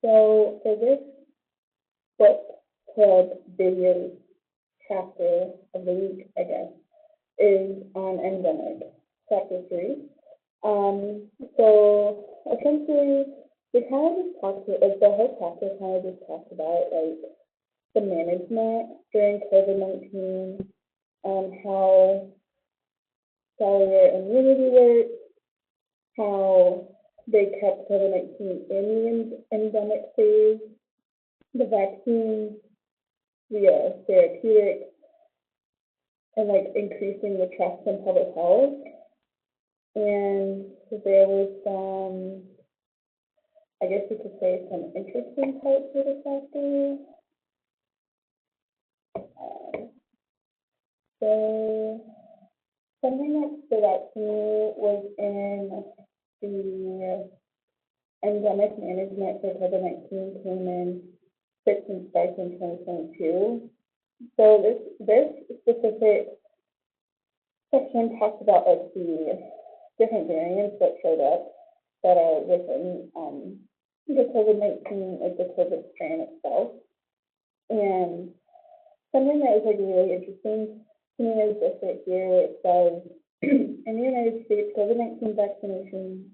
So for this book club video chapter of the week, I guess, is on endemic, chapter 3. So essentially, we kind of just talked, like the whole chapter kind of just talked about like the management during COVID-19, how cellular immunity works, how they kept COVID-19 in the endemic phase, the vaccines, the therapeutics, and like increasing the trust in public health. And there was some, I guess you could say, some interesting parts of the chapter. So something that stood out to me was in the endemic management for COVID-19 came in fits and starts in 2022. So this specific section talks about like the different variants that showed up that are within the COVID-19, like the COVID strain itself. And something that was like really interesting to me is this right here, where it says in the United States, COVID-19 vaccination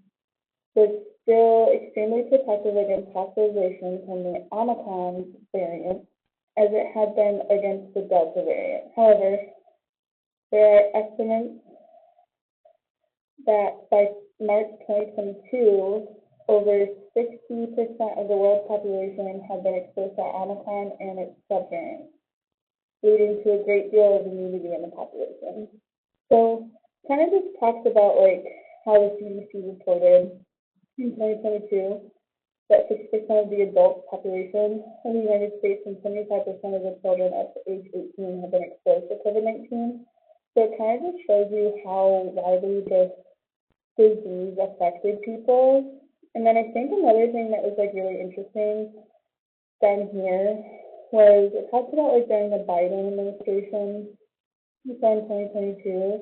was still extremely protective against hospitalization from the Omicron variant as it had been against the Delta variant. However, there are estimates that by March 2022, over 60% of the world population had been exposed to Omicron and its subvariants, leading to a great deal of immunity in the population. So kind of just talks about like how the CDC reported in 2022 that 60% of the adult population in the United States and 75% of the children up to age 18 have been exposed to COVID-19. So it kind of just shows you how widely this disease affected people. And then I think another thing that was like really interesting down here was it talks about like during the Biden administration, in 2022,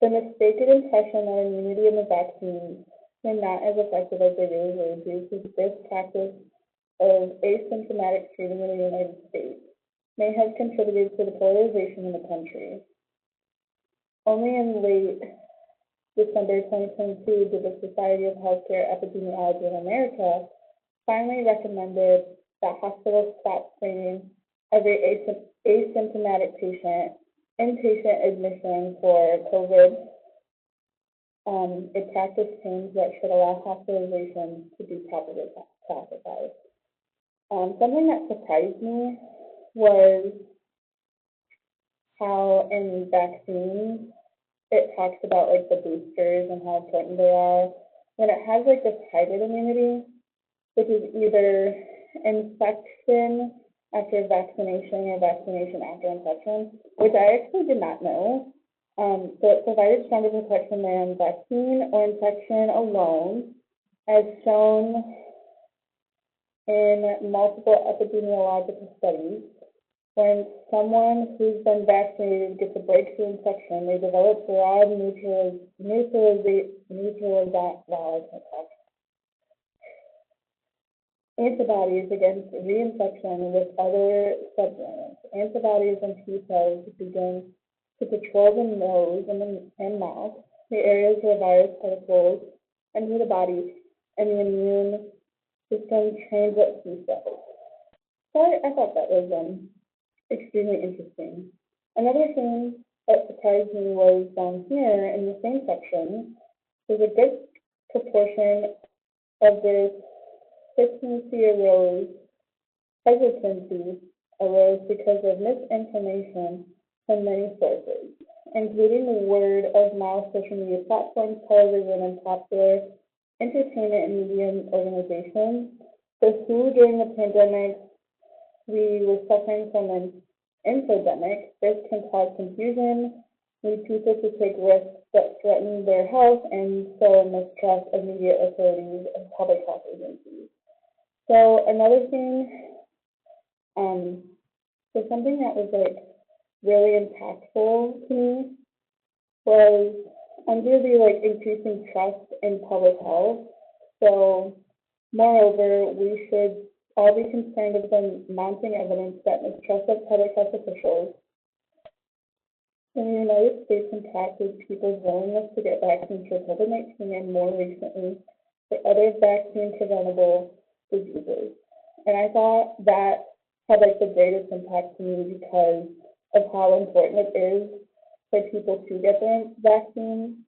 the mistaken impression that immunity in the vaccines were not as effective as they really were due to this practice of asymptomatic treating in the United States may have contributed to the polarization in the country. Only in late December 2022 did the Society of Healthcare Epidemiology in America finally recommended that hospitals stop screening every asymptomatic patient inpatient admission for COVID. A practice change that should allow hospitalizations to be properly classified. Something that surprised me was how in vaccines it talks about like the boosters and how important they are. When it has like this hybrid immunity, which is either infection after vaccination or vaccination after infection, which I actually did not know. So it provided stronger protection than vaccine or infection alone, as shown in multiple epidemiological studies. When someone who's been vaccinated gets a breakthrough infection, they develop broad antibodies against reinfection with other subvariants. Antibodies and T cells begin to patrol the nose and mouth, the areas where virus particles enter the body, and the immune system trains up T cells. So I thought that was extremely interesting. Another thing that surprised me was down here in the same section, there's a good proportion of this hesitancy arose because of misinformation from many sources, including the word of mouth, social media platforms, television, and popular entertainment and media organizations. The WHO during the pandemic, we were suffering from an infodemic. This can cause confusion, lead people to take risks that threaten their health, and sow mistrust of media authorities and public health agencies. So another thing, so something that was like really impactful to me was under the like increasing trust in public health. So Moreover, we should all be concerned of the mounting evidence that mistrust of public health officials in the United States impacted people's willingness to get vaccines for COVID-19 and more recently for other vaccine-preventable diseases. And I thought that had like the greatest impact to me because of how important it is for people to get their vaccine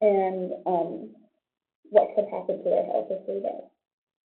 and what could happen to their health if they don't.